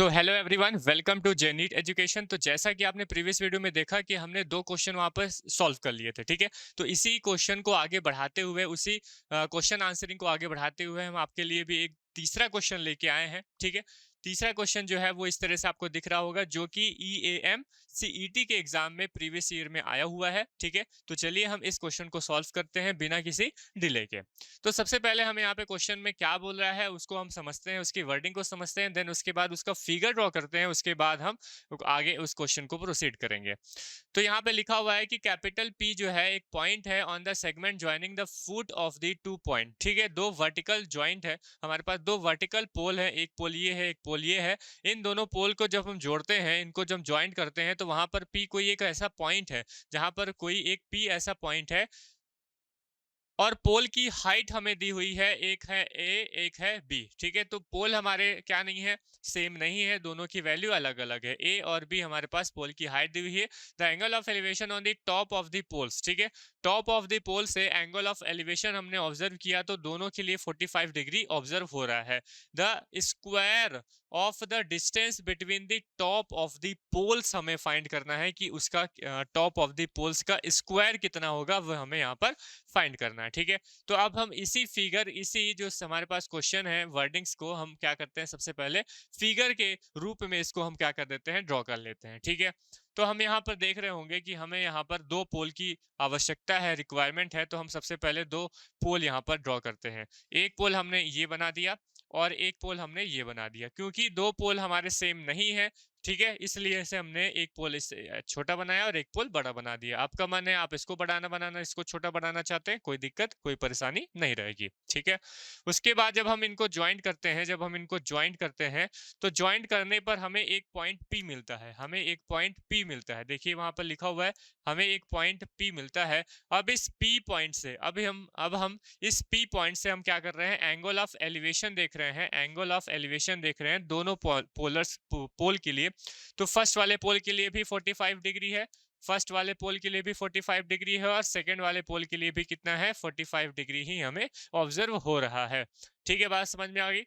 So hello everyone, welcome to Jeneet education. तो जैसा कि आपने प्रीवियस वीडियो में देखा कि हमने दो क्वेश्चन वहां पर सॉल्व कर लिए थे, ठीक है। तो इसी क्वेश्चन को आगे बढ़ाते हुए, उसी क्वेश्चन आंसरिंग को आगे बढ़ाते हुए हम आपके लिए भी एक तीसरा क्वेश्चन लेके आए हैं, ठीक है। तीसरा क्वेश्चन जो है वो इस तरह से आपको दिख रहा होगा, जो कि EAM CET के एग्जाम में प्रीवियस ईयर में आया हुआ है, ठीक है। तो चलिए हम इस क्वेश्चन को सॉल्व करते हैं बिना किसी डिले के। तो सबसे पहले हमें यहाँ पे क्वेश्चन में क्या बोल रहा है उसको हम समझते हैं, उसकी वर्डिंग को समझते हैं, देन उसके बाद उसका फिगर ड्रॉ करते हैं, उसके बाद हम आगे उस क्वेश्चन को प्रोसीड करेंगे। तो यहाँ पे लिखा हुआ है कि कैपिटल P जो है एक पॉइंट है on the segment joining the foot of the two point, ठीक है। दो वर्टिकल ज्वाइंट है, हमारे पास दो वर्टिकल पोल है, एक पोल ये है, एक पोल ये है। इन दोनों पोल को जब हम जोड़ते हैं, इनको जब ज्वाइंट करते हैं, तो वहां पर P कोई एक ऐसा पॉइंट है, जहां पर कोई एक P ऐसा पॉइंट है, और पोल की हाइट हमें दी हुई है, एक है ए एक है बी, ठीक है। तो पोल हमारे क्या नहीं है, सेम नहीं है, दोनों की वैल्यू अलग अलग है। ए और बी हमारे पास पोल की हाइट दी हुई है। The angle of elevation on the top of the poles, ठीक है। टॉप ऑफ द पोल से एंगल ऑफ एलिवेशन हमने ऑब्जर्व किया, तो दोनों के लिए 45 डिग्री ऑब्जर्व हो रहा है। The square of the distance between the top of the poles हमें फाइंड करना है कि उसका टॉप ऑफ द पोल्स का स्क्वायर कितना होगा, वो हमें यहाँ पर फाइंड करना है, ठीक है। तो अब हम इसी फिगर, इसी जो हमारे पास क्वेश्चन है, वर्डिंग्स को हम क्या करते हैं, सबसे पहले फिगर के रूप में इसको हम क्या कर देते हैं, ड्रॉ कर लेते हैं, ठीक है। तो हम यहाँ पर देख रहे होंगे कि हमें यहाँ पर दो पोल की आवश्यकता है, रिक्वायरमेंट है। तो हम सबसे पहले दो पोल यहाँ पर ड्रॉ करते हैं। एक पोल हमने ये बना दिया और एक पोल हमने ये बना दिया, क्योंकि दो पोल हमारे सेम नहीं है, ठीक है। इसलिए से हमने एक पोल इससे छोटा बनाया और एक पोल बड़ा बना दिया। आपका मन है आप इसको बढ़ाना बनाना, इसको छोटा बनाना चाहते हैं, कोई दिक्कत कोई परेशानी नहीं रहेगी, ठीक है। उसके बाद जब हम इनको ज्वाइंट करते हैं, जब हम इनको ज्वाइंट करते हैं, तो ज्वाइंट करने पर हमें एक पॉइंट P मिलता है, हमें एक पॉइंट P मिलता है। देखिए वहां पर लिखा हुआ है, हमें एक पॉइंट P मिलता है। अब इस P पॉइंट से अब हम इस P पॉइंट से हम क्या कर रहे हैं, एंगल ऑफ एलिवेशन देख रहे हैं, एंगल ऑफ एलिवेशन देख रहे हैं दोनों पोलर्स पोल के लिए। तो फर्स्ट वाले पोल के लिए भी 45 डिग्री है, फर्स्ट वाले पोल के लिए भी 45 डिग्री है, और सेकंड वाले पोल के लिए भी कितना है, 45 डिग्री ही हमें ऑब्जर्व हो रहा है, ठीक है। बात समझ में आ गई।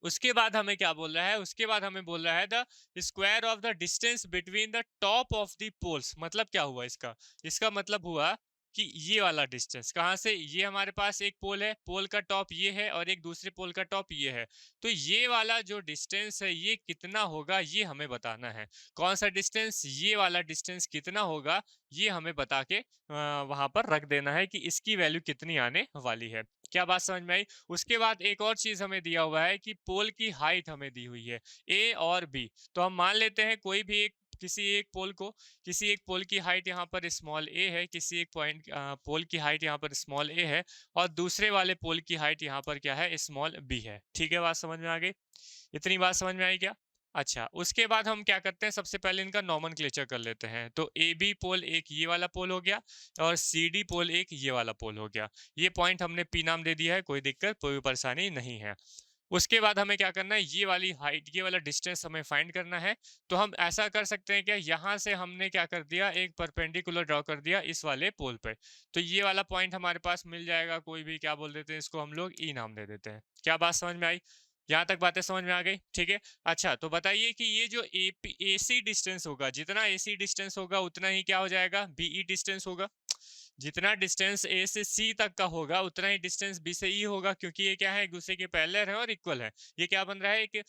उसके बाद हमें क्या बोल रहा है, उसके बाद हमें बोल रहा है the square of the distance between the top of the poles. मतलब क्या हुआ इसका, इसका मतलब हुआ कि ये वाला डिस्टेंस कहाँ से, ये हमारे पास एक पोल है, पोल का टॉप ये है और एक दूसरे पोल का टॉप ये है। तो ये वाला जो डिस्टेंस है ये कितना होगा, ये हमें बताना है। कौन सा डिस्टेंस, ये वाला डिस्टेंस कितना होगा, ये हमें बता के वहां पर रख देना है कि इसकी वैल्यू कितनी आने वाली है। क्या बात समझ में आई। उसके बाद एक और चीज हमें दिया हुआ है कि पोल की हाइट हमें दी हुई है, ए और बी। तो हम मान लेते हैं कोई भी एक, किसी एक पोल को, किसी एक पोल की हाइट यहाँ पर स्मॉल ए है, किसी एक पॉइंट पोल की हाइट यहाँ पर स्मॉल ए है, और दूसरे वाले पोल की हाइट यहाँ पर क्या है, स्मॉल बी है, ठीक है। बात समझ में आ गई, इतनी बात समझ में आई क्या। अच्छा, उसके बाद हम क्या करते हैं, सबसे पहले इनका नॉमेनक्लेचर कर लेते हैं। तो ए बी पोल एक ये वाला पोल हो गया, और सी डी पोल एक ये वाला पोल हो गया। ये पॉइंट हमने पी नाम दे दिया है, कोई दिक्कत कोई परेशानी नहीं है। उसके बाद हमें क्या करना है, ये वाली हाइट, ये वाला डिस्टेंस हमें फाइंड करना है। तो हम ऐसा कर सकते हैं कि यहाँ से हमने क्या कर दिया, एक परपेंडिकुलर ड्रॉ कर दिया इस वाले पोल पे। तो ये वाला पॉइंट हमारे पास मिल जाएगा, कोई भी क्या बोल देते हैं इसको, हम लोग ई नाम दे देते हैं। क्या बात समझ में आई, यहाँ तक बातें समझ में आ गई, ठीक है। अच्छा, तो बताइए कि ये जो AC डिस्टेंस होगा, जितना AC डिस्टेंस होगा उतना ही क्या हो जाएगा, BE डिस्टेंस होगा। जितना डिस्टेंस A से C तक का होगा उतना ही डिस्टेंस B से E होगा, क्योंकि ये क्या है, एक दूसरे के पैरेलल है और इक्वल है। ये क्या बन रहा है, एक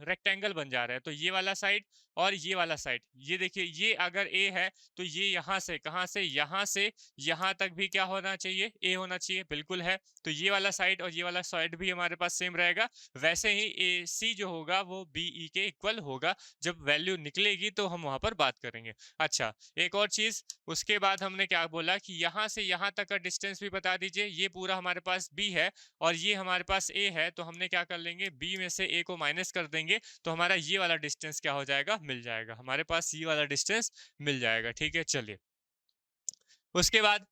रेक्टेंगल बन जा रहा है। तो ये वाला साइड और ये वाला साइड, ये देखिए, ये अगर A है तो ये यहाँ से, कहाँ से, यहाँ से यहाँ तक भी क्या होना चाहिए, A होना चाहिए, बिल्कुल है। तो ये वाला साइड और ये वाला साइड भी हमारे पास सेम रहेगा। वैसे ही AC जो होगा वो BE के इक्वल होगा। जब वैल्यू निकलेगी तो हम वहां पर बात करेंगे। अच्छा, एक और चीज, उसके बाद हमने क्या बोला कि यहाँ से यहाँ तक का डिस्टेंस भी बता दीजिए। ये पूरा हमारे पास B है और ये हमारे पास A है, तो हमने क्या कर लेंगे, B में से A को माइनस कर देंगे, तो हमारा ये वाला डिस्टेंस क्या हो जाएगा, मिल जाएगा, हमारे पास ये वाला डिस्टेंस मिल जाएगा, ठीक है। चलिए, उसके बाद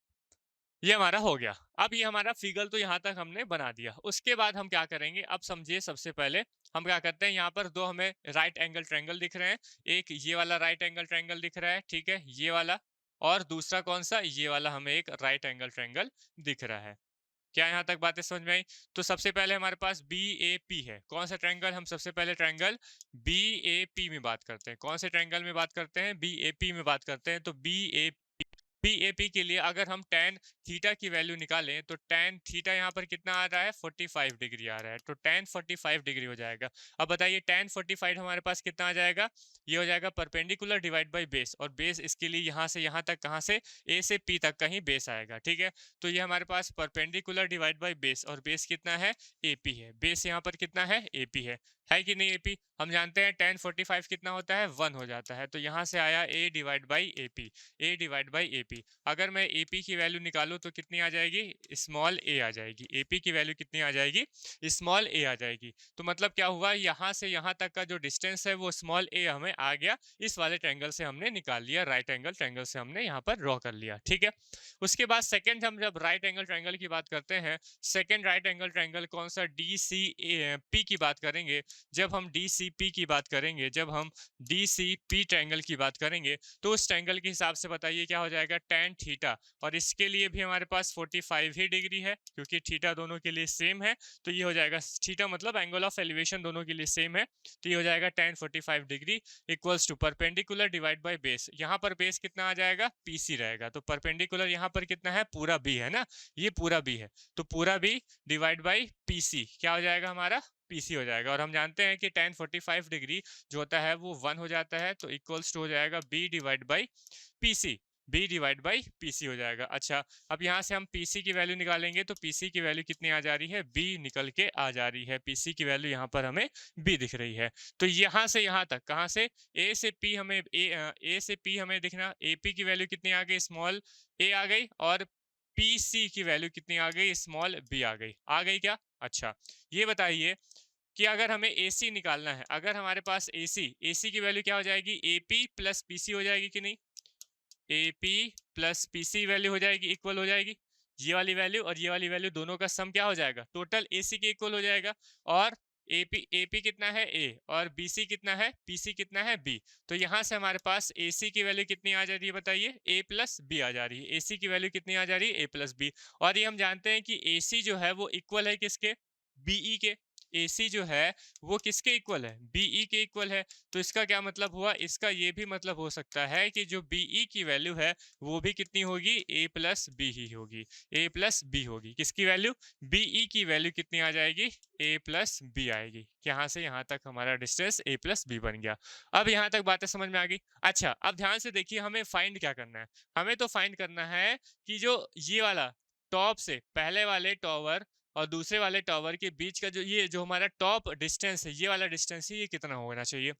ये हमारा हो गया। अब ये हमारा फिगर तो यहाँ तक हमने बना दिया। उसके बाद हम क्या करेंगे, अब समझिए, सबसे पहले हम क्या करते हैं, यहाँ पर दो हमें राइट एंगल ट्रायंगल दिख रहे हैं। एक ये वाला राइट एंगल ट्रायंगल दिख रहा है, ठीक है, ये वाला। और दूसरा कौन सा, ये वाला हमें एक राइट एंगल ट्रायंगल दिख रहा है। क्या यहाँ तक बातें समझ में आई? तो सबसे पहले हमारे पास BAP है। कौन सा ट्रायंगल? हम सबसे पहले ट्रायंगल BAP में बात करते हैं। कौन से ट्रायंगल में बात करते हैं? BAP में बात करते हैं। तो BAP के लिए अगर हम tan थीटा की वैल्यू निकालें तो tan थीटा यहाँ पर कितना आ रहा है? 45 डिग्री आ रहा है। तो tan 45 डिग्री हो जाएगा। अब बताइए tan 45 हमारे पास कितना आ जाएगा? ये हो जाएगा परपेंडिकुलर डिवाइड बाय बेस, और बेस इसके लिए यहाँ से यहाँ तक, कहाँ से? A से P तक का ही बेस आएगा। ठीक है, तो ये हमारे पास परपेंडिकुलर डिवाइड बाय बेस, और बेस कितना है? AP है। बेस यहाँ पर कितना है? AP है कि नहीं? AP हम जानते हैं tan 45 कितना होता है? 1 हो जाता है। तो यहाँ से आया A divide by AP, A divide by AP। अगर मैं AP की वैल्यू निकालूं तो कितनी आ जाएगी? स्मॉल a आ जाएगी। AP की वैल्यू कितनी आ जाएगी? स्मॉल a आ जाएगी। तो मतलब क्या हुआ? यहाँ से यहाँ तक का जो डिस्टेंस है वो स्मॉल a हमें आ गया, इस वाले ट्रायंगल से हमने निकाल लिया, राइट एंगल ट्रायंगल से हमने यहाँ पर ड्रॉ कर लिया। ठीक है, उसके बाद सेकेंड, हम जब राइट एंगल ट्रायंगल की बात करते हैं, सेकेंड राइट एंगल ट्रायंगल कौन सा? DCP की बात करेंगे। जब हम DCP की बात करेंगे, जब हम DCP ट्रायंगल की बात करेंगे, तो उस ट्रायंगल के हिसाब से बताइए क्या हो जाएगा? tan थीटा, और इसके लिए भी हमारे पास 45 ही डिग्री है, क्योंकि थीटा दोनों के लिए सेम है। तो ये हो जाएगा, थीटा मतलब एंगल ऑफ एलिवेशन दोनों के लिए सेम है, तो ये हो जाएगा tan 45 degree equals to perpendicular divide by base. यहाँ पर बेस कितना आ जाएगा? PC रहेगा। तो परपेंडिकुलर यहाँ पर कितना है? पूरा B है ना, ये पूरा B है, तो पूरा B डिवाइड बाई PC क्या हो जाएगा हमारा? PC हो जाएगा। और हम जानते हैं कि tan 45 डिग्री जो होता है वो 1 हो जाता है, तो इक्वल्स टू हो जाएगा B divide by PC, B divide by PC हो जाएगा। अच्छा, अब यहाँ से हम PC की वैल्यू निकालेंगे, तो PC की वैल्यू कितनी आ जा रही है? B निकल के आ जा रही है। PC की वैल्यू यहाँ पर हमें B दिख रही है। तो यहाँ से यहाँ तक, कहाँ से? A से P हमें A से P हमें दिखना, AP की वैल्यू कितनी आ गई? स्मॉल a आ गई, और PC की वैल्यू कितनी आ गई? स्मॉल b आ गई। आ गई क्या? अच्छा, ये बताइए कि अगर हमें AC निकालना है, अगर हमारे पास AC की वैल्यू क्या हो जाएगी? AP प्लस PC हो जाएगी कि नहीं? AP प्लस PC वैल्यू हो जाएगी, इक्वल हो जाएगी। ये वाली वैल्यू और ये वाली वैल्यू दोनों का सम क्या हो जाएगा? टोटल AC के इक्वल हो जाएगा। और AP कितना है? A, और BC कितना है? PC कितना है? B। तो यहाँ से हमारे पास AC की वैल्यू कितनी आ जा रही है बताइए? A प्लस B आ जा रही है। AC की वैल्यू कितनी आ जा रही है? A plus B। और ये हम जानते हैं कि AC जो है वो इक्वल है किसके? BE के। AC जो है वो किसके इक्वल है? BE के इक्वल है। तो इसका क्या मतलब हुआ? इसका ये भी मतलब हो सकता है कि जो BE की वैल्यू है वो भी कितनी होगी? A प्लस B ही होगी, A प्लस B होगी। किसकी वैल्यू? BE की वैल्यू कितनी आ जाएगी? A प्लस B आएगी। यहाँ से यहाँ तक हमारा डिस्टेंस A प्लस B बन गया। अब यहाँ तक बातें समझ में आ गई। अच्छा, अब ध्यान से देखिए, हमें फाइंड क्या करना है? हमें तो फाइंड करना है कि जो ये वाला टॉप से पहले वाले टॉवर और दूसरे वाले टावर के बीच का जो ये जो हमारा टॉप डिस्टेंस है, ये वाला डिस्टेंस है, ये कितना होना चाहिए?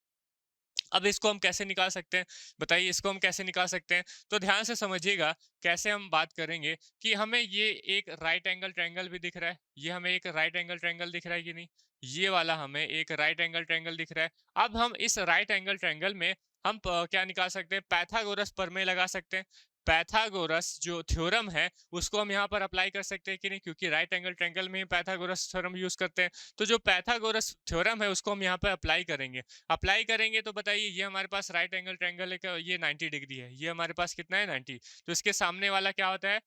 अब इसको हम कैसे निकाल सकते हैं? बताइए, इसको हम कैसे निकाल सकते हैं? तो ध्यान से समझिएगा कैसे हम बात करेंगे कि हमें ये एक राइट एंगल ट्रायंगल भी दिख रहा है, ये हमें एक राइट एंगल ट्रायंगल दिख रहा है कि नहीं? ये वाला हमें एक राइट एंगल ट्रायंगल दिख रहा है। अब हम इस राइट एंगल ट्रायंगल में हम क्या निकाल सकते हैं? पाइथागोरस प्रमेय लगा सकते हैं। पाइथागोरस जो थ्योरम है उसको हम यहाँ पर अप्लाई कर सकते हैं कि नहीं? क्योंकि राइट एंगल ट्रायंगल में ही पाइथागोरस थ्योरम यूज करते हैं। तो जो पाइथागोरस थ्योरम है उसको हम यहाँ पर अप्लाई करेंगे। अप्लाई करेंगे तो बताइए, ये हमारे पास राइट एंगल ट्रायंगल है, ये 90 डिग्री है, ये हमारे पास कितना है? 90। तो इसके सामने वाला क्या होता है?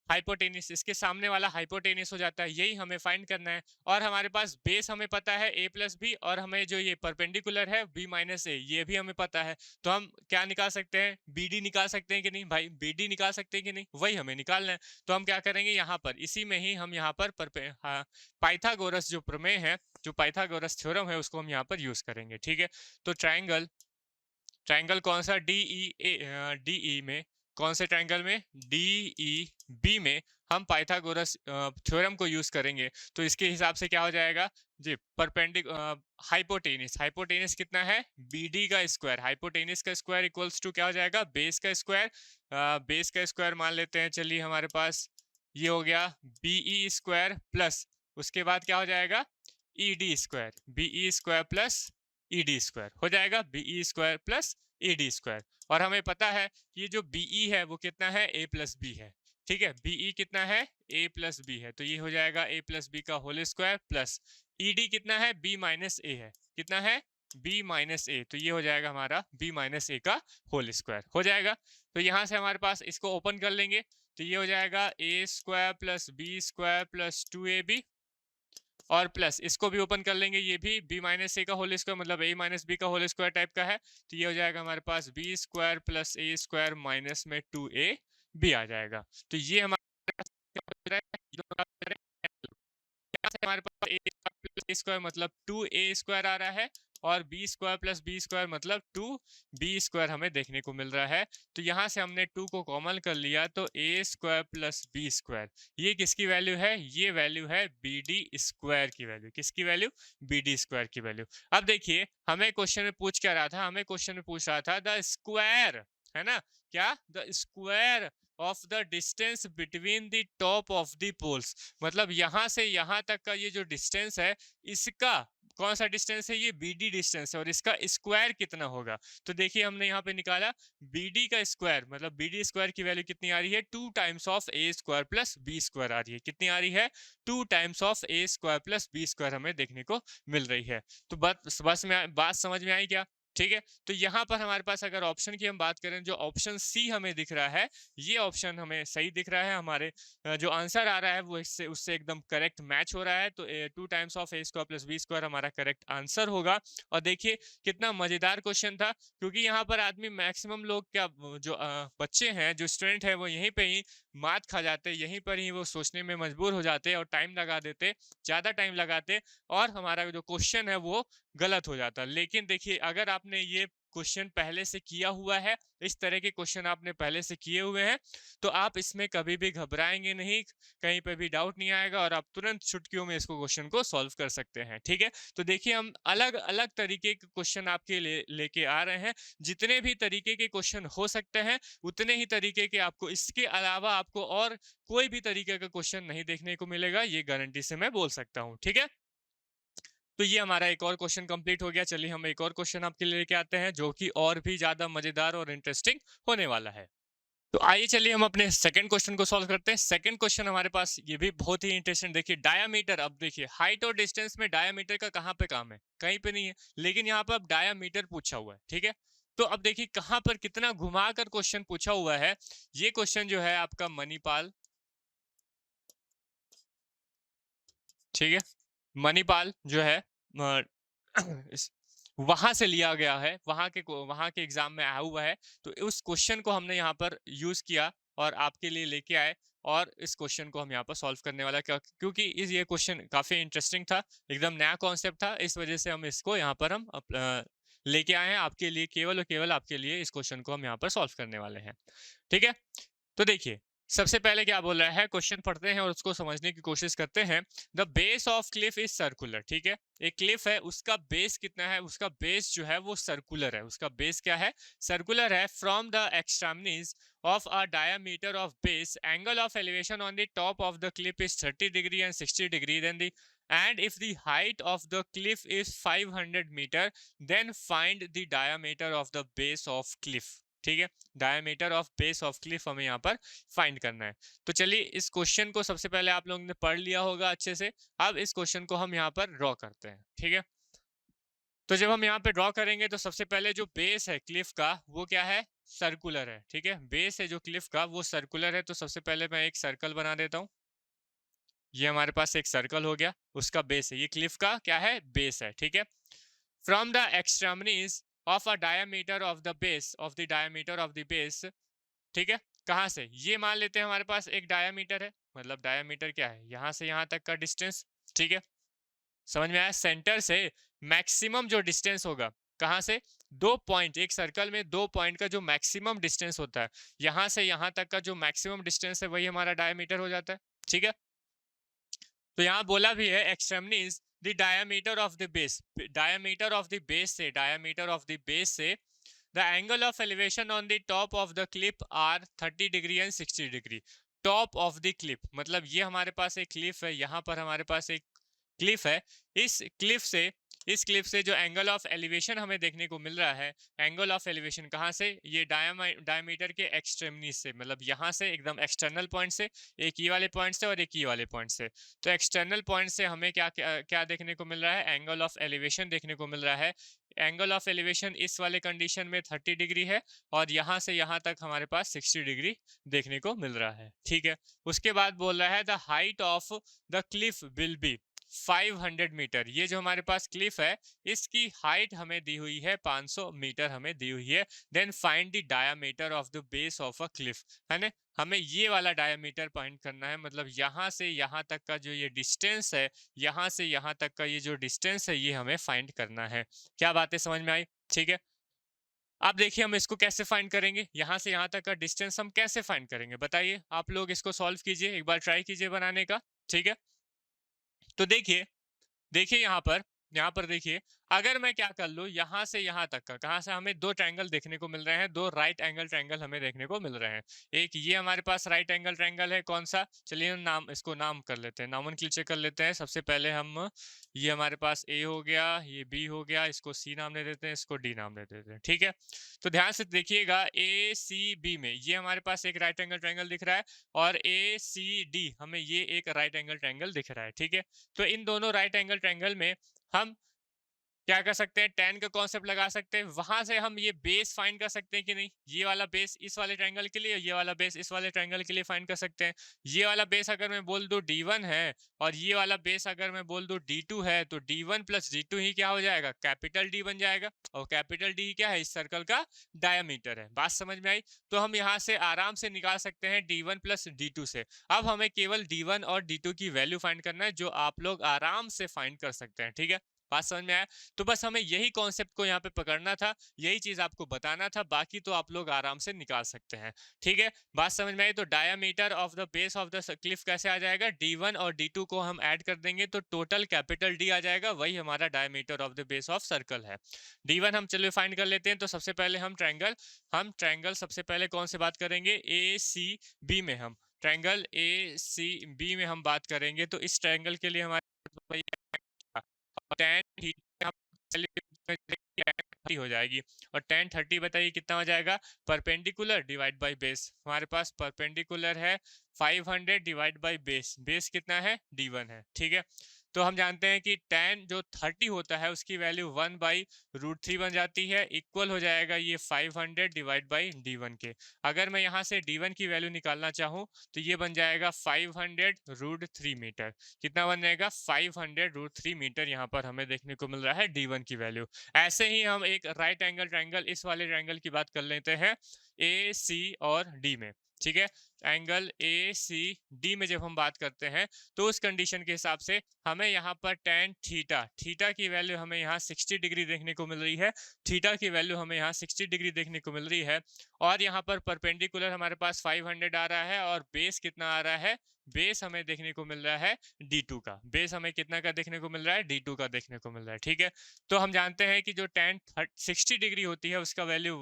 हाइपोटेनिस। इसके सामने वाला हाइपोटेनिस हो जाता है, यही हमें फाइंड करना है। और हमारे पास बेस हमें पता है A प्लस बी, और हमें जो ये परपेंडिकुलर है B माइनस ए, ये भी हमें पता है। तो हम क्या निकाल सकते हैं? BD निकाल सकते हैं कि नहीं भाई? BD निकाल सकते हैं कि नहीं? वही हमें निकालना है। तो हम क्या करेंगे? यहाँ पर इसी में ही हम यहाँ पर पाइथागोरस जो प्रमेय है, जो पाइथागोरस थ्योरम है, उसको हम यहाँ पर यूज करेंगे। ठीक है, तो ट्राइंगल ट्रायंगल कौन सा? DE में, कौन से ट्रायंगल में? DEB में हम पाइथागोरस थ्योरम को यूज करेंगे। तो इसके हिसाब से क्या हो जाएगा जी? हाइपोटेनिस, हाइपोटेनिस कितना है? BD का स्क्वायर, हाइपोटेनिस का स्क्वायर इक्वल्स टू क्या हो जाएगा? बेस का स्क्वायर। बेस का स्क्वायर मान लेते हैं, चलिए हमारे पास ये हो गया BE स्क्वायर प्लस, उसके बाद क्या हो जाएगा? ED square, BE square plus ED square हो जाएगा, BE square plus ED square. और हमें पता है कि ये जो BE है वो कितना है? A प्लस बी है। ठीक है, BE कितना है? A प्लस बी है, तो ये हो जाएगा A प्लस बी का होल स्क्वायर प्लस ED कितना है? B माइनस ए है। कितना है? B माइनस ए, तो ये हो जाएगा हमारा B माइनस ए का होल स्क्वायर हो जाएगा। तो यहाँ से हमारे पास इसको ओपन कर लेंगे, तो ये हो जाएगा a square plus b square plus 2ab और प्लस इसको भी ओपन कर लेंगे, ये भी b माइनस ए का होल स्क्वायर मतलब a माइनस बी का होल स्क्वायर टाइप का है। तो ये हो जाएगा हमारे पास b square plus a square minus में 2ab आ जाएगा। तो ये हमारे हमारे पास ए प्लस स्क्वायर मतलब 2a स्क्वायर आ रहा है और b square plus b square मतलब 2b स्क्वायर हमें देखने को मिल रहा है। तो यहाँ से हमने 2 को कॉमन कर लिया तो a square plus b square, ये किसकी वैल्यू है? ये वैल्यू है bd स्क्वायर की वैल्यू। किसकी वैल्यू? bd स्क्वायर की वैल्यू। अब देखिए हमें क्वेश्चन में पूछ क्या रहा था? हमें क्वेश्चन में पूछ रहा था द स्क्वायर, है ना, क्या? The square of the distance between the top of the poles, मतलब यहां से यहां तक का ये जो डिस्टेंस है, इसका कौन सा डिस्टेंस है? ये BD डिस्टेंस है और इसका स्क्वायर कितना होगा? तो देखिए हमने यहाँ पे निकाला BD का स्क्वायर, मतलब BD स्क्वायर की वैल्यू कितनी आ रही है? 2 times of a square plus b square आ रही है। कितनी आ रही है? 2 times of a square plus b square हमें देखने को मिल रही है। तो बस में बात समझ में आई क्या? ठीक है। तो यहाँ पर हमारे पास अगर ऑप्शन की हम बात करें, जो ऑप्शन सी हमें दिख रहा है, ये ऑप्शन हमें सही दिख रहा है। हमारे जो आंसर आ रहा है वो इससे उससे एकदम करेक्ट मैच हो रहा है। तो 2 times of a square plus b square हमारा करेक्ट आंसर होगा। और देखिए कितना मजेदार क्वेश्चन था, क्योंकि यहाँ पर आदमी मैक्सिमम लोग क्या, जो बच्चे हैं, जो स्टूडेंट है, वो यहीं पे ही मात खा जाते, यहीं पर ही वो सोचने में मजबूर हो जाते और टाइम लगा देते, ज्यादा टाइम लगाते, और हमारा जो क्वेश्चन है वो गलत हो जाता। लेकिन देखिए अगर आपने ये क्वेश्चन पहले से किया हुआ है, इस तरह के क्वेश्चन आपने पहले से किए हुए हैं, तो आप इसमें कभी भी घबराएंगे नहीं, कहीं पे भी डाउट नहीं आएगा और आप तुरंत चुटकियों में इसको क्वेश्चन को सॉल्व कर सकते हैं। ठीक है। तो देखिए हम अलग अलग तरीके के क्वेश्चन आपके लेके आ रहे हैं। जितने भी तरीके के क्वेश्चन हो सकते हैं उतने ही तरीके के आपको, इसके अलावा आपको और कोई भी तरीके का क्वेश्चन नहीं देखने को मिलेगा, ये गारंटी से मैं बोल सकता हूँ। ठीक है। तो ये हमारा एक और क्वेश्चन कंप्लीट हो गया। चलिए हम एक और क्वेश्चन आपके लिए लेके आते हैं जो कि और भी ज्यादा मजेदार और इंटरेस्टिंग होने वाला है। तो आइए चलिए हम अपने सेकंड क्वेश्चन को सॉल्व करते हैं। सेकंड क्वेश्चन हमारे पास ये भी बहुत ही इंटरेस्टिंग। देखिए डायामीटर, अब देखिए हाइट और डिस्टेंस में डायामीटर का कहां पे काम है? कहीं पे नहीं है, लेकिन यहाँ पर अब डायामीटर पूछा हुआ है। ठीक है। तो अब देखिए कहां पर कितना घुमाकर क्वेश्चन पूछा हुआ है। ये क्वेश्चन जो है आपका मणिपाल, ठीक है, मणिपाल जो है वहां से लिया गया है, वहां के एग्जाम में आया हुआ है। तो उस क्वेश्चन को हमने यहाँ पर यूज किया और आपके लिए लेके आए, और इस क्वेश्चन को हम यहाँ पर सॉल्व करने वाला, क्योंकि ये क्वेश्चन काफी इंटरेस्टिंग था, एकदम नया कॉन्सेप्ट था, इस वजह से हम इसको यहाँ पर हम लेके आए हैं आपके लिए, केवल और केवल आपके लिए इस क्वेश्चन को हम यहाँ पर सॉल्व करने वाले हैं। ठीक है। तो देखिए सबसे पहले क्या बोल रहा है, क्वेश्चन पढ़ते हैं और उसको समझने की कोशिश करते हैं। The base of Cliff is circular. ठीक है, एक क्लिफ है, उसका बेस कितना है? उसका बेस जो है वो सर्कुलर है। उसका बेस क्या है? सर्कुलर है। From the extremities of a diameter of base, angle of elevation on the top of the cliff is 30 degree and 60 degree, then and if the height of the cliff is 500 meter, then find the diameter of the base of cliff। ठीक है, diameter of base of Cliff हमें यहाँ पर find करना है। तो चलिए इस क्वेश्चन को सबसे पहले आप लोगों ने पढ़ लिया होगा अच्छे से। अब इस क्वेश्चन को हम यहाँ पर ड्रॉ करते हैं। ठीक है। तो जब हम यहाँ पे ड्रॉ करेंगे तो सबसे पहले जो बेस है क्लिफ का वो क्या है? सर्कुलर है। ठीक है, बेस है जो क्लिफ का वो सर्कुलर है। तो सबसे पहले मैं एक सर्कल बना देता हूँ। ये हमारे पास एक सर्कल हो गया, उसका बेस है, ये क्लिफ का क्या है? बेस है। ठीक है। From the extremities of a diameter of the base of the diameter of the base, ठीक है, कहां से? ये मान लेते हैं हमारे पास एक डायमीटर है, मतलब डायमीटर क्या है? यहां से यहां तक का डिस्टेंस। ठीक है, समझ में आया? सेंटर से मैक्सिमम जो डिस्टेंस होगा, कहां से? 2 पॉइंट, एक सर्कल में 2 पॉइंट का जो मैक्सिमम डिस्टेंस होता है, यहां से यहां तक का जो मैक्सिमम डिस्टेंस है वही हमारा डायमीटर हो जाता है। ठीक है। तो यहां बोला भी है extremities the diameter of the base, diameter of the base से, डायमीटर ऑफ द बेस से the angle of elevation on the top of the clip are 30 degree and 60 degree. Top of the clip मतलब ये हमारे पास एक Cliff है, यहाँ पर हमारे पास एक क्लिफ है, इस क्लिफ से इस क्लिफ से जो एंगल ऑफ एलिवेशन हमें देखने को मिल रहा है, एंगल ऑफ एलिवेशन कहाँ से, ये डायमीटर के एक्सट्रीमिटी से, मतलब यहाँ से एकदम एक्सटर्नल पॉइंट से, एक ये वाले पॉइंट से और एक ये वाले पॉइंट से। तो एक्सटर्नल पॉइंट से हमें क्या क्या, क्या देखने को मिल रहा है, एंगल ऑफ एलिवेशन देखने को मिल रहा है। एंगल ऑफ एलिवेशन इस वाले कंडीशन में 30 डिग्री है और यहाँ से यहाँ तक हमारे पास 60 डिग्री देखने को मिल रहा है, ठीक है। उसके बाद बोल रहा है the height of the cliff will be 500 metre. ये जो हमारे पास क्लिफ है इसकी हाइट हमें दी हुई है 500 मीटर हमें दी हुई है। Then find the diameter of the base of a cliff, है ना, हमें ये वाला डायमीटर फाइंड करना है, मतलब यहाँ से यहाँ तक का जो ये डिस्टेंस है, यहाँ से यहाँ तक का ये जो डिस्टेंस है ये हमें फाइंड करना है। क्या बातें समझ में आई, ठीक है। अब देखिए हम इसको कैसे फाइंड करेंगे, यहाँ से यहाँ तक का डिस्टेंस हम कैसे फाइंड करेंगे, बताइए आप लोग। इसको सॉल्व कीजिए, एक बार ट्राई कीजिए बनाने का, ठीक है। तो देखिए, देखिए यहाँ पर देखिए, अगर मैं क्या कर लूँ, यहाँ से यहाँ तक का, कहाँ से, हमें दो ट्रायंगल देखने को मिल रहे हैं, दो राइट एंगल ट्रायंगल हमें देखने को मिल रहे हैं। एक ये हमारे पास राइट एंगल ट्रायंगल है, कौन सा, चलिए नाम, इसको नाम कर लेते हैं, नोमेनक्लेचर कर लेते हैं। सबसे पहले हम, ये हमारे पास ए हो गया, ये बी हो गया, इसको सी नाम दे देते हैं, इसको डी नाम दे देते हैं, ठीक है। तो ध्यान से देखिएगा, ए सी बी में ये हमारे पास एक राइट एंगल ट्रायंगल दिख रहा है और ए सी डी हमें ये एक राइट एंगल ट्रायंगल दिख रहा है, ठीक है। तो इन दोनों राइट एंगल ट्रायंगल में हम क्या कर सकते हैं, tan का कॉन्सेप्ट लगा सकते हैं। वहां से हम ये बेस फाइंड कर सकते हैं कि नहीं, ये वाला बेस इस वाले ट्रायंगल के लिए, ये वाला बेस इस वाले ट्रायंगल के लिए फाइंड कर सकते हैं। ये वाला बेस अगर मैं बोल दूं D1 है और ये वाला बेस अगर मैं बोल दूं D2 है, तो D1 प्लस D2 ही क्या हो जाएगा, कैपिटल D बन जाएगा। और कैपिटल D क्या है, इस सर्कल का डायमीटर है। बात समझ में आई। तो हम यहाँ से आराम से निकाल सकते हैं D1 प्लस D2 से। अब हमें केवल D1 और D2 की वैल्यू फाइंड करना है, जो आप लोग आराम से फाइंड कर सकते हैं, ठीक है। बात समझ में आया। तो बस हमें यही कॉन्सेप्ट को यहाँ पे पकड़ना था, यही चीज आपको बताना था, बाकी तो आप लोग आराम से निकाल सकते हैं, ठीक है। बात समझ में आई। तो diameter of the base of the Cliff कैसे आ जाएगा, D1 और D2 को हम ऐड कर देंगे तो टोटल कैपिटल D आ जाएगा, वही हमारा diameter of the base of circle है। D1 हम चलिए फाइंड कर लेते हैं। तो सबसे पहले हम ट्रायंगल सबसे पहले कौन से बात करेंगे, ACB में हम ट्रायंगल ACB में हम बात करेंगे। तो इस ट्रायंगल के लिए हमारे tan थीटा हो जाएगी। और tan 30 बताइए कितना हो जाएगा, परपेंडिकुलर डिवाइड बाय बेस। हमारे पास परपेंडिकुलर है 500 डिवाइड बाय बेस, बेस कितना है, D1 है, ठीक है। तो हम जानते हैं कि tan जो 30 होता है उसकी वैल्यू 1/√3 बन जाती है, इक्वल हो जाएगा ये 500 डिवाइड बाई D1 के। अगर मैं यहाँ से D1 की वैल्यू निकालना चाहूँ तो ये बन जाएगा 500√3 मीटर। कितना बन जाएगा, 500√3 मीटर यहाँ पर हमें देखने को मिल रहा है D1 की वैल्यू। ऐसे ही हम एक राइट एंगल ट्रायंगल, इस वाले ट्रायंगल की बात कर लेते हैं AC और D में, ठीक है। एंगल ACD में जब हम बात करते हैं तो उस कंडीशन के हिसाब से हमें यहाँ पर tan थीटा की वैल्यू हमें यहाँ 60 डिग्री देखने को मिल रही है, थीटा की वैल्यू हमें यहाँ 60 डिग्री देखने को मिल रही है। और यहाँ पर परपेंडिकुलर हमारे पास 500 आ रहा है और बेस कितना आ रहा है, बेस हमें देखने को मिल रहा है D2 का, बेस हमें कितना का देखने को मिल रहा है, D2 का देखने को मिल रहा है, ठीक है। तो हम जानते हैं कि जो tan 60 डिग्री होती है उसका वैल्यू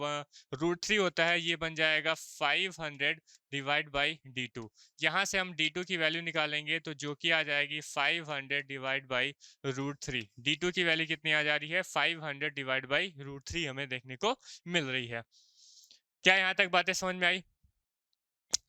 √3 होता है, ये बन जाएगा 500 डिवाइड बाई D2। यहाँ से हम D2 की वैल्यू निकालेंगे तो जो कि आ जाएगी 500 डिवाइड बाई √3। D2 की वैल्यू कितनी आ जा रही है, 500 डिवाइड बाई √3 हमें देखने को मिल रही है। क्या यहाँ तक बातें समझ में आई।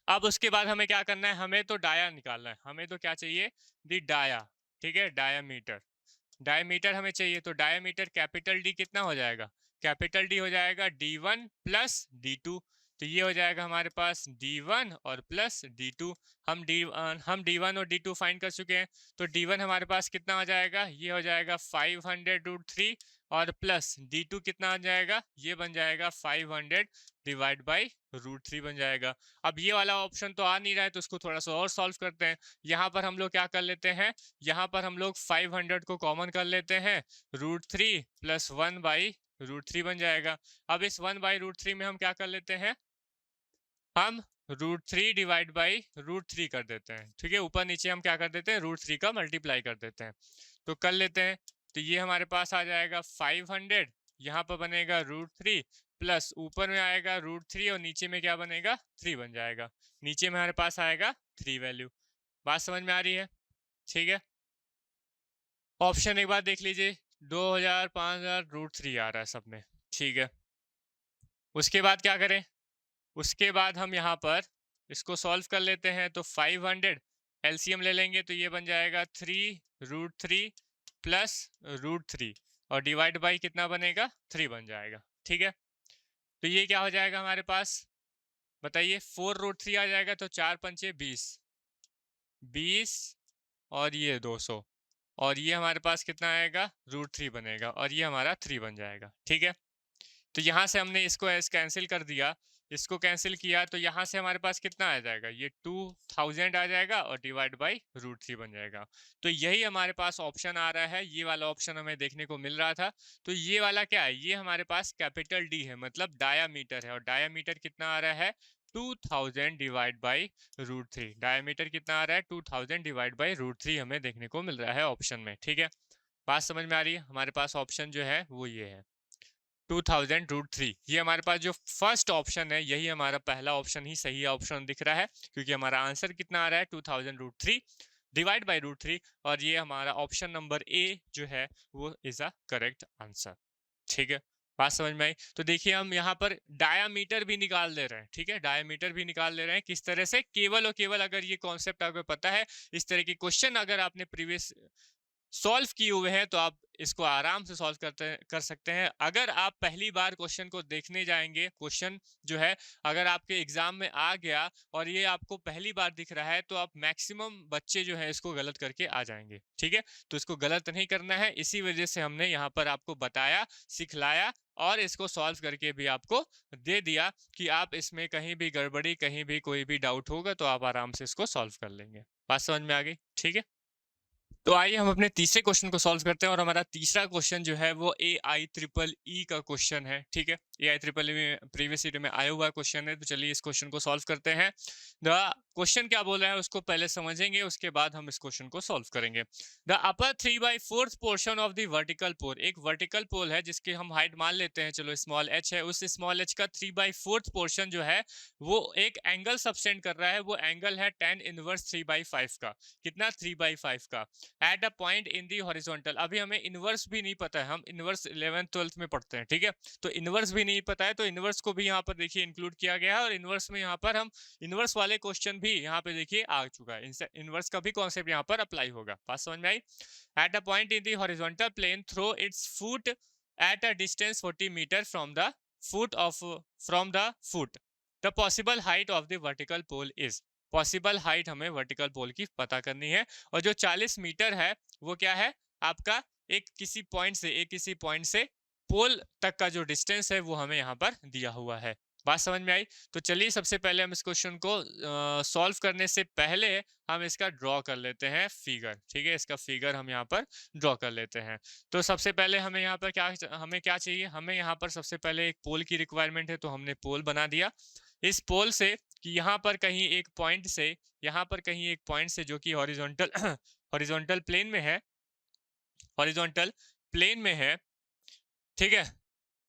अब उसके बाद हमें क्या करना है, हमें तो डाया निकालना है, हमें तो क्या चाहिए, दी डाया, ठीक है, डायमीटर हमें चाहिए। तो डायमीटर कैपिटल D कितना हो जाएगा, कैपिटल D हो जाएगा D1 प्लस D2। तो ये हो जाएगा हमारे पास D1 और प्लस D2। हम D1 और D2 फाइंड कर चुके हैं। तो D1 हमारे पास कितना हो जाएगा, ये हो जाएगा 500√3 और प्लस D2 कितना आ जाएगा, ये बन जाएगा 500 डिवाइड बाई √3 बन जाएगा। अब ये वाला ऑप्शन तो आ नहीं रहा है तो उसको थोड़ा सा और सॉल्व करते हैं। यहाँ पर हम लोग क्या कर लेते हैं, यहाँ पर हम लोग 500 को कॉमन कर लेते हैं, √3 प्लस 1/√3 बन जाएगा। अब इस 1/√3 में हम क्या कर लेते हैं, हम √3 डिवाइड बाई √3 कर देते हैं, ठीक है। ऊपर नीचे हम क्या कर देते हैं, √3 का मल्टीप्लाई कर देते हैं। तो कर लेते हैं। तो ये हमारे पास आ जाएगा 500, यहाँ पर बनेगा √3 प्लस ऊपर में आएगा √3 और नीचे में क्या बनेगा, 3 बन जाएगा। नीचे में हमारे पास आएगा 3 वैल्यू। बात समझ में आ रही है, ठीक है। ऑप्शन एक बार देख लीजिए, 2000 5000 √3 आ रहा है सब में, ठीक है। उसके बाद क्या करें, उसके बाद हम यहाँ पर इसको सॉल्व कर लेते हैं। तो 500 एलसीएम ले लेंगे तो ये बन जाएगा 3 √3 प्लस √3 और डिवाइड बाई कितना बनेगा, 3 बन जाएगा, ठीक है। तो ये क्या हो जाएगा हमारे पास, बताइए, 4 √3 आ जाएगा। तो 4 पंचे 20, 20 और ये 200 और ये हमारे पास कितना आएगा, √3 बनेगा और ये हमारा 3 बन जाएगा, ठीक है। तो यहाँ से हमने इसको ऐसे कैंसिल कर दिया, इसको कैंसिल किया तो यहाँ से हमारे पास कितना आ जाएगा, ये 2000 आ जाएगा और डिवाइड बाई √3 बन जाएगा। तो यही हमारे पास ऑप्शन आ रहा है, ये वाला ऑप्शन हमें देखने को मिल रहा था। तो ये वाला क्या है, ये हमारे पास कैपिटल डी है, मतलब डायामीटर है, और डायामीटर कितना आ रहा है, 2000 डिवाइड बाई √3। डायामीटर कितना आ रहा है, 2000 डिवाइड बाई √3 हमें देखने को मिल रहा है ऑप्शन में, ठीक है। बात समझ में आ रही है, हमारे पास ऑप्शन जो है वो ये है 2000 √3। ये हमारे पास जो फर्स्ट ऑप्शन है, यही हमारा पहला ऑप्शन ही सही ऑप्शन दिख रहा है, क्योंकि हमारा आंसर कितना आ रहा है, 2000 √3 डिवाइड बाई √3, और ये हमारा ऑप्शन नंबर ए जो है वो इज अ करेक्ट आंसर, ठीक है। बात समझ में आई। तो देखिए हम यहाँ पर डायामीटर भी निकाल ले रहे हैं, ठीक है, डायामीटर भी निकाल ले रहे हैं। किस तरह से, केवल और केवल अगर ये कॉन्सेप्ट आपको पता है, इस तरह के क्वेश्चन अगर आपने प्रीवियस सॉल्व किए हुए हैं तो आप इसको आराम से सॉल्व कर सकते हैं। अगर आप पहली बार क्वेश्चन को देखने जाएंगे, क्वेश्चन जो है अगर आपके एग्जाम में आ गया और ये आपको पहली बार दिख रहा है, तो आप मैक्सिमम बच्चे जो है इसको गलत करके आ जाएंगे, ठीक है। तो इसको गलत नहीं करना है, इसी वजह से हमने यहाँ पर आपको बताया, सिखलाया और इसको सॉल्व करके भी आपको दे दिया कि आप इसमें कहीं भी गड़बड़ी, कहीं भी कोई भी डाउट होगा तो आप आराम से इसको सॉल्व कर लेंगे। बात समझ में आ गई, ठीक है। तो आइए हम अपने तीसरे क्वेश्चन को सॉल्व करते हैं, और हमारा तीसरा क्वेश्चन जो है वो AI EEE का क्वेश्चन है, ठीक है। AI EEE में प्रीवियस ईयर में आया हुआ क्वेश्चन है, तो चलिए इस क्वेश्चन को सॉल्व करते हैं। द क्वेश्चन क्या बोल रहा है उसको पहले समझेंगे, उसके बाद हम इस क्वेश्चन को सॉल्व करेंगे। The upper 3/4 portion of the vertical pole, एक वर्टिकल पोल है जिसकी हम हाइट मान लेते हैं, चलो स्मॉल h है, उस स्मॉल h का 3/4 पोर्शन जो है वो एक एंगल सबटेंड कर रहा है, वो एंगल है tan इनवर्स 3/5 का। कितना, 3/5 का, eight a point in the horizontal. अभी हमें इनवर्स भी नहीं पता है, हम इनवर्स 11th 12th में पढ़ते हैं, ठीक है। तो इनवर्स भी नहीं पता है, तो इनवर्स को भी यहाँ पर देखिए इंक्लूड किया गया है, और इनवर्स में यहाँ पर हम इनवर्स वाले क्वेश्चन भी यहाँ पे देखिए आ चुका है, इनवर्स का भी कॉन्सेप्ट यहाँ पर अप्लाई होगा। बात समझ में आई। At a point in the horizontal plane through its foot at a distance 40 meter from the foot the possible height of the vertical pole is. Possible height हमें वर्टिकल पोल की पता करनी है, और जो 40 मीटर है वो क्या है आपका, एक किसी पॉइंट से पोल तक का जो डिस्टेंस है वो हमें यहाँ पर दिया हुआ है। बात समझ में आई। तो चलिए सबसे पहले हम इस क्वेश्चन को सॉल्व करने से पहले हम इसका ड्रॉ कर लेते हैं फिगर, ठीक है। इसका फिगर हम यहाँ पर ड्रॉ कर लेते हैं। तो सबसे पहले हमें यहाँ पर क्या चाहिए, हमें यहाँ पर सबसे पहले एक पोल की रिक्वायरमेंट है, तो हमने पोल बना दिया। इस पोल से कि यहाँ पर कहीं एक पॉइंट से, यहाँ पर कहीं एक पॉइंट से जो कि हॉरिजॉन्टल हॉरिजॉन्टल प्लेन में है, हॉरिजॉन्टल प्लेन में है, ठीक है।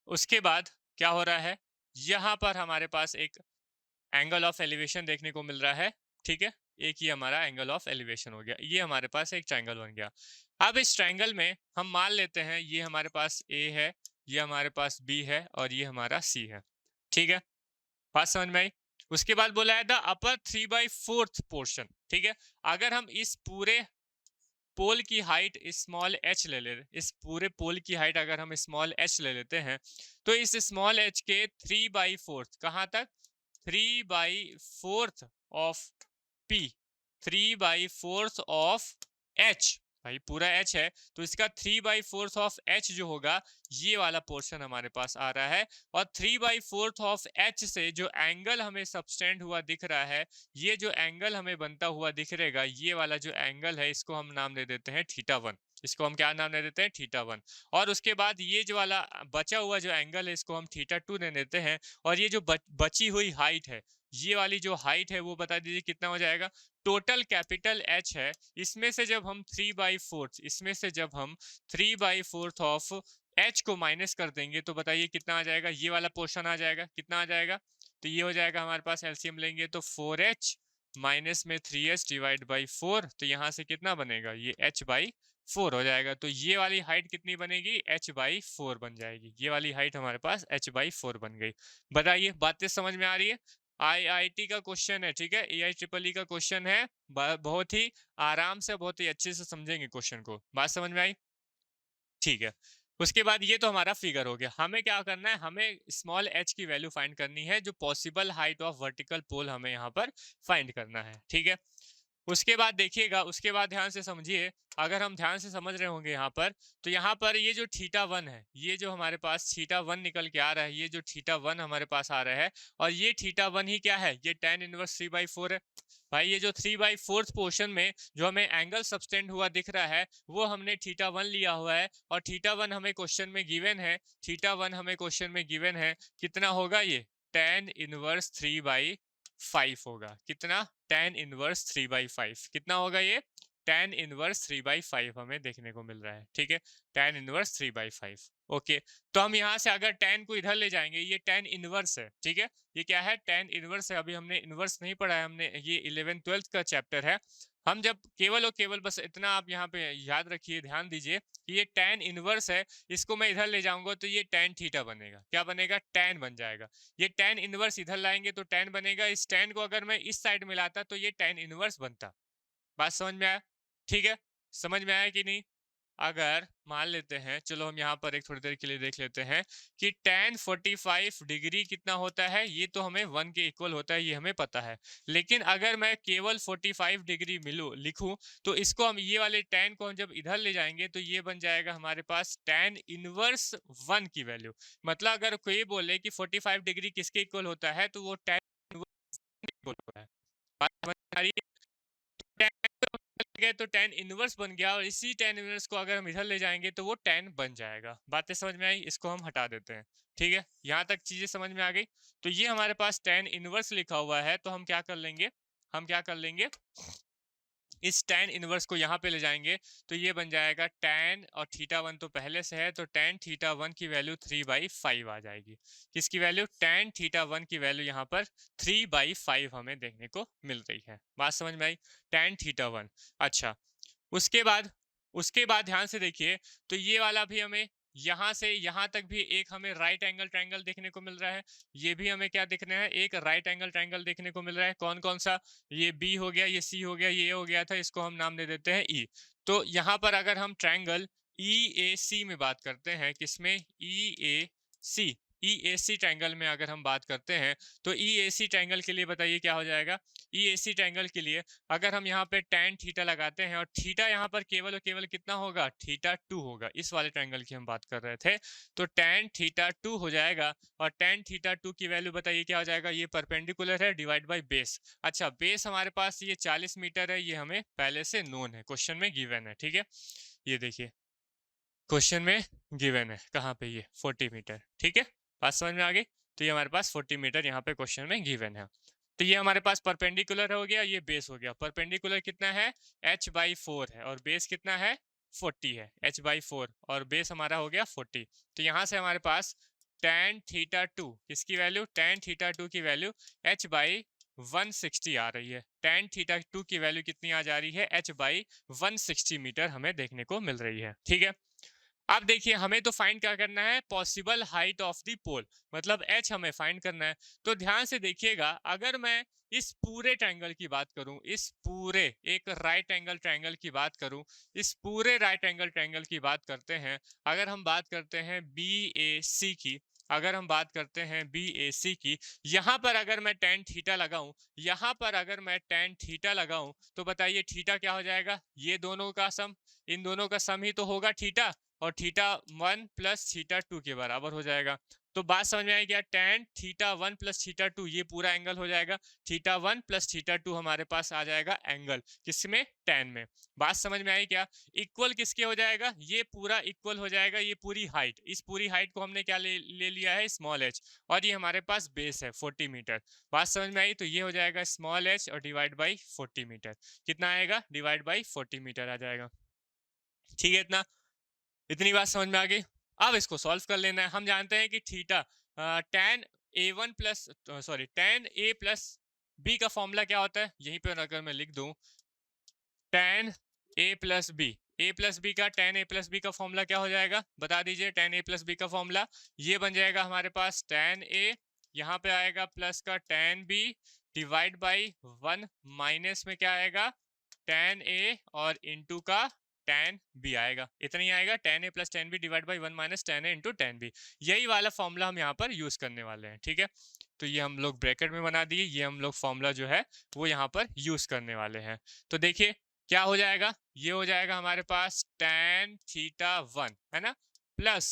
उसके बाद क्या हो रहा है, यहाँ पर हमारे पास एक एंगल ऑफ एलिवेशन देखने को मिल रहा है, ठीक है। एक ही हमारा एंगल ऑफ एलिवेशन हो गया, ये हमारे पास एक ट्रायंगल बन गया। अब इस ट्रायंगल में हम मान लेते हैं ये हमारे पास ए है, ये हमारे पास बी है और ये हमारा सी है, ठीक है। बात समझ में आई। उसके बाद बोला है द अपर 3/4 पोर्शन, ठीक है। अगर हम इस पूरे पोल की हाइट स्मॉल h ले ले, इस पूरे पोल की हाइट अगर हम स्मॉल h ले लेते हैं, तो इस स्मॉल h के 3/4 कहाँ तक, 3/4 ऑफ p, 3/4 ऑफ h, भाई पूरा h है तो इसका 3/4 ऑफ h जो होगा, ये वाला पोर्शन हमारे पास आ रहा है। और 3/4 ऑफ h से जो एंगल हमें सबटेंड हुआ दिख रहा है, ये जो एंगल हमें बनता हुआ दिख रहेगा, ये वाला जो एंगल है इसको हम नाम दे देते हैं θ1। इसको हम क्या नाम दे देते हैं, θ1। और उसके बाद ये जो वाला बचा हुआ जो एंगल है इसको हम θ2 दे देते हैं। और ये जो बची हुई हाइट है, ये वाली जो हाइट है वो बता दीजिए कितना हो जाएगा। टोटल कैपिटल H है, इसमें से जब हम 3/4, इसमें से जब हम 3/4 ऑफ H को माइनस कर देंगे तो बताइए कितना आ जाएगा, ये वाला पोर्शन आ जाएगा, कितना आ जाएगा, तो ये हो जाएगा हमारे पास, एलसीएम लेंगे तो 4H माइनस में 3h डिवाइड बाई 4, तो यहाँ से कितना बनेगा, ये h बाई 4 हो जाएगा। तो ये वाली हाइट कितनी बनेगी, h बाई 4 बन जाएगी। ये वाली हाइट हमारे पास h बाई 4 बन गई। बताइए बातें समझ में आ रही है? IIT का क्वेश्चन है, ठीक है, AIEEE का क्वेश्चन है। बहुत ही आराम से, बहुत ही अच्छे से समझेंगे क्वेश्चन को। बात समझ में आई? ठीक है। उसके बाद ये तो हमारा फिगर हो गया। हमें क्या करना है, हमें स्मॉल h की वैल्यू फाइंड करनी है, जो possible height of vertical pole हमें यहाँ पर फाइंड करना है, ठीक है। उसके बाद देखिएगा, उसके बाद ध्यान से समझिए, अगर हम ध्यान से समझ रहे होंगे यहाँ पर, तो यहाँ पर ये जो थीटा 1 है, ये जो हमारे पास थीटा 1 निकल के आ रहा है, ये जो थीटा 1 हमारे पास आ रहा है, और ये थीटा 1 ही क्या है, ये tan इनवर्स 3/4 है। भाई ये जो 3/4 पोर्शन में जो हमें एंगल सबटेंड हुआ दिख रहा है, वो हमने थीटा 1 लिया हुआ है, और थीटा 1 हमें क्वेश्चन में गिवन है। थीटा 1 हमें क्वेश्चन में गिवन है, कितना होगा ये, tan इनवर्स 3/5 होगा। कितना, tan इनवर्स 3/5 कितना होगा ये, tan इनवर्स 3/5 हमें देखने को मिल रहा है, ठीक है, tan इनवर्स 3/5। ओके, तो हम यहाँ से अगर tan को इधर ले जाएंगे, ये tan इनवर्स है, ठीक है, ये क्या है, tan इनवर्स है। अभी हमने इनवर्स नहीं पढ़ा है, हमने ये 11th-12th का चैप्टर है। हम जब केवल और केवल बस इतना आप यहाँ पे याद रखिए, ध्यान दीजिए कि ये tan इनवर्स है, इसको मैं इधर ले जाऊंगा तो ये tan थीटा बनेगा। क्या बनेगा, tan बन जाएगा। ये tan इनवर्स इधर लाएंगे तो tan बनेगा। इस tan को अगर मैं इस साइड में लाता तो ये tan इनवर्स बनता। बात समझ में आया? ठीक है, समझ में आया कि नहीं? अगर मान लेते हैं, चलो हम यहाँ पर एक थोड़ी देर के लिए देख लेते हैं कि tan 45 डिग्री कितना होता है, ये तो हमें 1 के इक्वल होता है, ये हमें पता है। लेकिन अगर मैं केवल 45 डिग्री मिलूं लिखूं, तो इसको हम, ये वाले tan को हम जब इधर ले जाएंगे तो ये बन जाएगा हमारे पास tan इनवर्स 1 की वैल्यू। मतलब अगर कोई बोले कि 45 डिग्री किसके इक्वल होता है, तो वो tan इक्वल होता है। बात समझ आ रही है? गए तो tan इनवर्स बन गया, और इसी tan इनवर्स को अगर हम इधर ले जाएंगे तो वो tan बन जाएगा। बातें समझ में आई? इसको हम हटा देते हैं, ठीक है, यहाँ तक चीजें समझ में आ गई। तो ये हमारे पास tan इनवर्स लिखा हुआ है, तो हम क्या कर लेंगे, हम क्या कर लेंगे, इस tan इनवर्स को यहाँ पे ले जाएंगे, तो ये बन जाएगा tan, और थीटा 1 तो पहले से है, तो tan थीटा 1 की वैल्यू 3/5 आ जाएगी। किसकी वैल्यू, tan थीटा 1 की वैल्यू यहाँ पर 3/5 हमें देखने को मिल रही है। बात समझ में आई, tan थीटा 1। अच्छा, उसके बाद ध्यान से देखिए, तो ये वाला भी हमें यहां से यहां तक भी एक हमें राइट एंगल ट्रायंगल देखने को मिल रहा है। ये भी हमें क्या देखना है, एक राइट एंगल ट्रायंगल देखने को मिल रहा है। कौन कौन सा, ये बी हो गया, ये सी हो गया, ये हो गया था, इसको हम नाम दे देते हैं ई। तो यहाँ पर अगर हम ट्रायंगल ई ए सी में बात करते हैं, किसमें, ई ए सी, ई ए सी ट्रायंगल में अगर हम बात करते हैं, तो ई ए सी ट्रायंगल के लिए बताइए क्या हो जाएगा। ई ए सी ट्रायंगल के लिए अगर हम यहाँ पे tan थीटा लगाते हैं, और थीटा यहाँ पर केवल और केवल कितना होगा, थीटा 2 होगा। इस वाले ट्रायंगल की हम बात कर रहे थे, तो tan थीटा 2 हो जाएगा। और tan थीटा 2 की वैल्यू बताइए क्या हो जाएगा, ये परपेंडिकुलर है, डिवाइड बाय बेस। अच्छा, बेस हमारे पास ये 40 मीटर है, ये हमें पहले से नोन है, क्वेश्चन में गिवन है, ठीक है। ये देखिए क्वेश्चन में गिवन है, कहाँ पे, ये 40 मीटर, ठीक है। बात समझ में आ गई? तो ये हमारे पास 40 मीटर यहाँ पे क्वेश्चन में गिवन है। तो ये हमारे पास परपेंडिकुलर हो गया, ये बेस हो गया। परपेंडिकुलर कितना है, h/4 है, और बेस कितना है, 40 है, h/4, और बेस हमारा हो गया 40। तो यहाँ से हमारे पास tan थीटा 2 किसकी वैल्यू, tan थीटा 2 की वैल्यू h/160 आ रही है। tan थीटा 2 की वैल्यू कितनी आ जा रही है, h/160 मीटर हमें देखने को मिल रही है, ठीक है। अब देखिए, हमें तो फाइंड क्या करना है, पॉसिबल हाइट ऑफ द पोल, मतलब h हमें फाइंड करना है। तो ध्यान से देखिएगा, अगर मैं इस पूरे ट्रायंगल की बात करूं, इस पूरे एक राइट एंगल ट्रायंगल की बात करूं, इस पूरे राइट एंगल ट्रायंगल की बात करते हैं, अगर हम बात करते हैं BAC की, अगर हम बात करते हैं BAC की, यहां पर अगर मैं tan थीटा लगाऊं, यहां पर अगर मैं tan थीटा लगाऊं, तो बताइए थीटा क्या हो जाएगा, ये दोनों का सम, इन दोनों का सम ही तो होगा थीटा, और थीटा 1 प्लस थीटा 2 के बराबर हो जाएगा। तो बात समझ में आई क्या, tan थीटा 1 प्लस थीटा 2 ये पूरा एंगल हो जाएगा। थीटा 1 प्लस थीटा 2 हमारे पास आ जाएगा एंगल, किसमें, tan में। बात समझ में आई क्या, इक्वल किसके हो जाएगा, ये पूरा इक्वल हो जाएगा, ये पूरी हाइट, इस पूरी हाइट को हमने क्या ले लिया है, स्मॉल h, और ये हमारे पास बेस है 40 मीटर। बात समझ में आई, तो ये हो जाएगा स्मॉल h और डिवाइड बाई 40 मीटर, कितना आएगा, डिवाइड बाई 40 मीटर आ जाएगा, ठीक है। इतनी बात समझ में आ गई। अब इसको सॉल्व कर लेना है। हम जानते हैं कि theta tan A1 plus, sorry tan A plus b का फॉर्मूला क्या होता है, यहीं पर अगर मैं लिख दूं tan a plus b, a plus b का tan a प्लस बी का फॉर्मूला क्या हो जाएगा, बता दीजिए। tan a प्लस बी का फॉर्मूला ये बन जाएगा हमारे पास tan a, यहाँ पे आएगा प्लस का tan b divide by 1 minus में क्या आएगा tan a और इनटू का tan b आएगा, इतना ही आएगा। tan a plus tan b divide by 1 minus tan a into tan b, यही वाला फॉर्मूला हम यहाँ पर यूज करने वाले हैं, ठीक है। तो ये हम लोग ब्रैकेट में बना दिए, ये हम लोग फॉर्मूला जो है वो यहाँ पर यूज करने वाले हैं। तो देखिए क्या हो जाएगा, ये हो जाएगा हमारे पास tan थीटा 1 है ना plus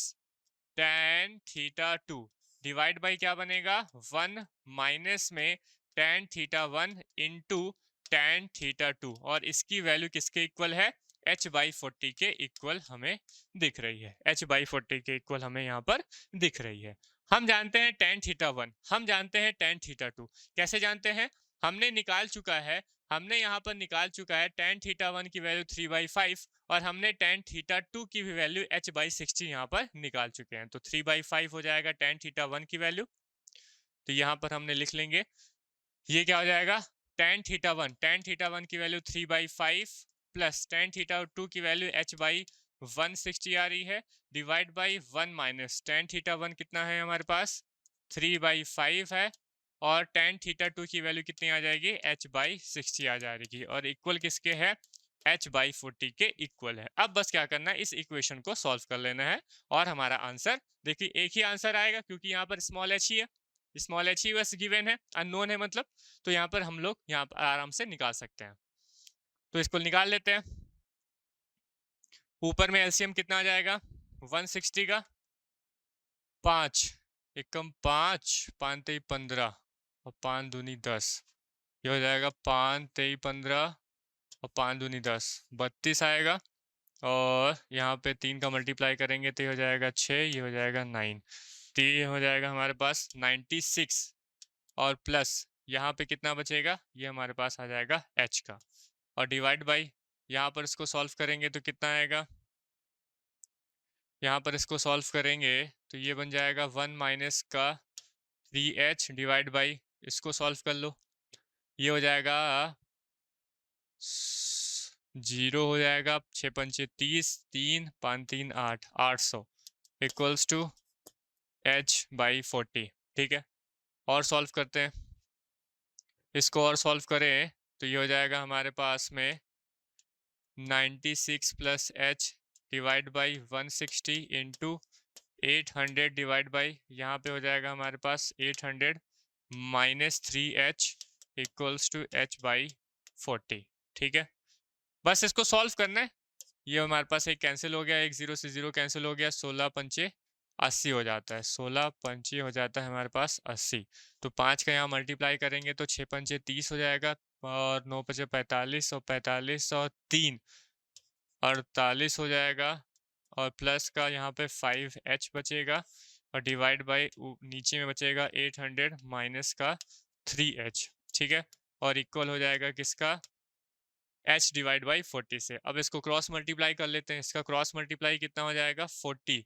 tan theta 2 divide by क्या बनेगा 1 माइनस में tan theta 1 into tan theta 2, और इसकी वैल्यू किसके इक्वल है, h बाई 40 के इक्वल हमें दिख रही है, h बाई 40 के इक्वल हमें यहाँ पर दिख रही है। हम जानते हैं tan थीटा 1, हम जानते हैं tan थीटा 2, कैसे जानते हैं, हमने निकाल चुका है, हमने यहाँ पर निकाल चुका है tan थीटा 1 की वैल्यू 3/5 और हमने tan थीटा 2 की भी वैल्यू h बाई 60 यहाँ पर निकाल चुके हैं। तो 3/5 हो जाएगा tan थीटा 1 की वैल्यू, तो यहाँ पर हमने लिख लेंगे ये क्या हो जाएगा tan थीटा 1 की वैल्यू 3/5 प्लस tan थीटा 2 की वैल्यू h बाई 160 आ रही है divide by 1 minus tan theta 1 कितना है हमारे पास 3/5 है और tan थीटा 2 की वैल्यू कितनी आ जाएगी h बाई 60 आ जाएगी, और इक्वल किसके है h बाई 40 के इक्वल है। अब बस क्या करना है, इस इक्वेशन को सॉल्व कर लेना है और हमारा आंसर देखिए एक ही आंसर आएगा, क्योंकि यहाँ पर स्मॉल h ही है, स्मॉल h ही बस गिवन है, अननोन है मतलब, तो यहाँ पर हम लोग यहाँ पर आराम से निकाल सकते हैं। तो इसको निकाल लेते हैं। ऊपर में एलसीएम कितना आ जाएगा 160 का 5 एकम 5 5 तेई 15 और 5 दूनी 10, ये हो जाएगा 5 तेई 15 और 5 दूनी 10 32 आएगा, और यहाँ पे 3 का मल्टीप्लाई करेंगे तो ये हो जाएगा 6, ये हो जाएगा 9, तो ये हो जाएगा हमारे पास 96, और प्लस यहाँ पे कितना बचेगा, ये हमारे पास आ जाएगा h का, और डिवाइड बाई यहाँ पर इसको सॉल्व करेंगे तो कितना आएगा, यहाँ पर इसको सॉल्व करेंगे तो ये बन जाएगा 1 माइनस का 3h डिवाइड बाई, इसको सॉल्व कर लो, ये हो जाएगा 0 हो जाएगा, 6 पंचे 30, 3 5 3 8, 800 इक्वल्स टू h बाई 40, ठीक है। और सॉल्व करते हैं, इसको और सॉल्व करें तो ये हो जाएगा हमारे पास में 96 plus h divide by 160 into 800 divide by, यहाँ पे हो जाएगा हमारे पास 800 minus 3h equals to h by 40, ठीक है। बस इसको सॉल्व करना है, ये हमारे पास एक कैंसिल हो गया, एक 0 से 0 कैंसिल हो गया, 16 पंचे 80 हो जाता है, 16 पंचे हो जाता है हमारे पास 80, तो 5 का यहाँ मल्टीप्लाई करेंगे तो 6 पंचे 30 हो जाएगा, और 9 पंचे 45 और 45 और 3 48 हो जाएगा, और प्लस का यहाँ पे 5h बचेगा, और डिवाइड बाई नीचे में बचेगा 800 माइनस का 3h, ठीक है, और इक्वल हो जाएगा किसका h डिवाइड बाई 40 से। अब इसको क्रॉस मल्टीप्लाई कर लेते हैं, इसका क्रॉस मल्टीप्लाई कितना हो जाएगा 40,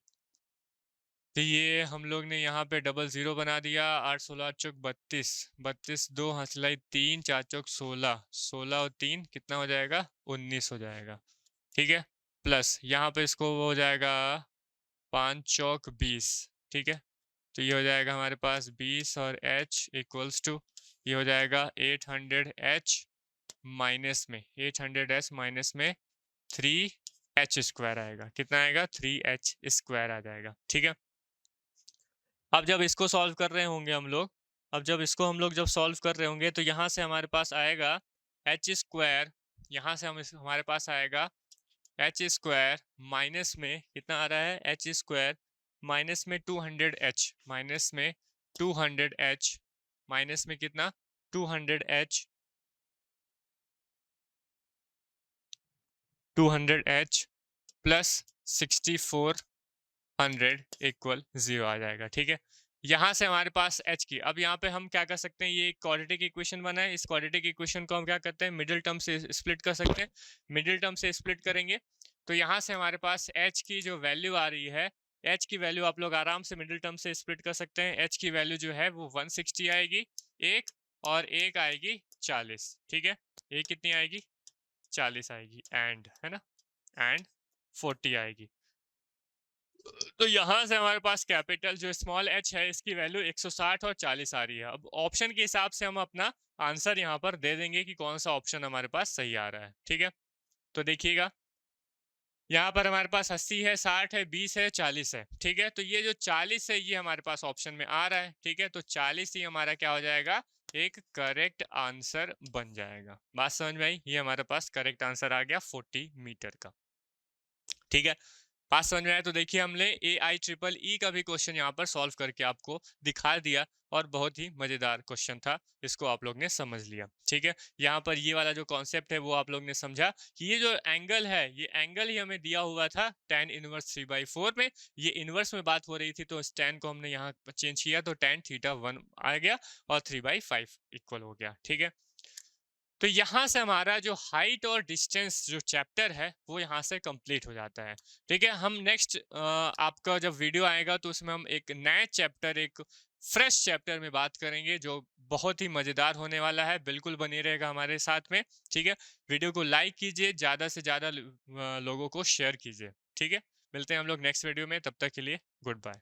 तो ये हम लोग ने यहाँ पे डबल 0 बना दिया, 8 16 चौक 32, 32 2 हंसलाई 3 4 चौक 16, 16 और 3 कितना हो जाएगा 19 हो जाएगा, ठीक है। प्लस यहाँ पे इसको हो जाएगा 5 चौक 20, ठीक है, तो ये हो जाएगा हमारे पास 20 और h इक्वल्स टू ये हो जाएगा 800h माइनस में 800h माइनस में 3h स्क्वायर आएगा, कितना आएगा 3h स्क्वायर आ जाएगा, ठीक है। अब जब इसको सॉल्व कर रहे होंगे हम लोग, अब जब इसको हम लोग जब सॉल्व कर रहे होंगे तो यहाँ से हमारे पास आएगा h स्क्वायर, यहाँ से हमारे पास आएगा h स्क्वायर माइनस में कितना आ रहा है h स्क्वायर माइनस में 200h माइनस में 200h माइनस में कितना 200h 200h प्लस 6400 इक्वल 0 आ जाएगा, ठीक है। यहाँ से हमारे पास h की, अब यहाँ पे हम क्या कर सकते हैं, ये क्वाड्रेटिक इक्वेशन बना है, इस क्वाड्रेटिक इक्वेशन को हम क्या करते हैं मिडिल टर्म से स्प्लिट कर सकते हैं, मिडिल टर्म से स्प्लिट करेंगे तो यहाँ से हमारे पास h की जो वैल्यू आ रही है, h की वैल्यू आप लोग आराम से मिडिल टर्म से स्प्लिट कर सकते हैं, h की वैल्यू जो है वो 160 आएगी एक, और एक आएगी 40, ठीक है। एक कितनी आएगी, 40 आएगी, एंड है ना, एंड 40 आएगी। तो यहां से हमारे पास कैपिटल जो स्मॉल h है इसकी वैल्यू 160 और 40 आ रही है। अब ऑप्शन के हिसाब से हम अपना आंसर यहाँ पर दे देंगे कि कौन सा ऑप्शन हमारे पास सही आ रहा है, ठीक है। तो देखिएगा यहाँ पर हमारे पास 80 है, 60 है, 20 है, 40 है, ठीक है। तो ये जो 40 है ये हमारे पास ऑप्शन में आ रहा है, ठीक है। तो 40 ही हमारा क्या हो जाएगा, एक करेक्ट आंसर बन जाएगा। बात समझ में आई, ये हमारे पास करेक्ट आंसर आ गया 40 मीटर का, ठीक है। बात समझ में आया। तो देखिए हमने AIEEE का भी क्वेश्चन यहाँ पर सॉल्व करके आपको दिखा दिया और बहुत ही मजेदार क्वेश्चन था, इसको आप लोग ने समझ लिया, ठीक है। यहाँ पर ये वाला जो कॉन्सेप्ट है वो आप लोग ने समझा कि ये जो एंगल है ये एंगल ही हमें दिया हुआ था tan इनवर्स 3/4 में। ये इनवर्स में बात हो रही थी तो इस tan को हमने यहाँ चेंज किया तो tan थीटा 1 आ गया और 3/5 इक्वल हो गया, ठीक है। तो यहाँ से हमारा जो हाइट और डिस्टेंस जो चैप्टर है वो यहाँ से कंप्लीट हो जाता है, ठीक है। हम नेक्स्ट आपका जब वीडियो आएगा तो उसमें हम एक नए चैप्टर, एक फ्रेश चैप्टर में बात करेंगे जो बहुत ही मजेदार होने वाला है। बिल्कुल बने रहेगा हमारे साथ में, ठीक है। वीडियो को लाइक कीजिए, ज्यादा से ज्यादा लोगों को शेयर कीजिए, ठीक है। मिलते हैं हम लोग नेक्स्ट वीडियो में, तब तक के लिए गुड बाय।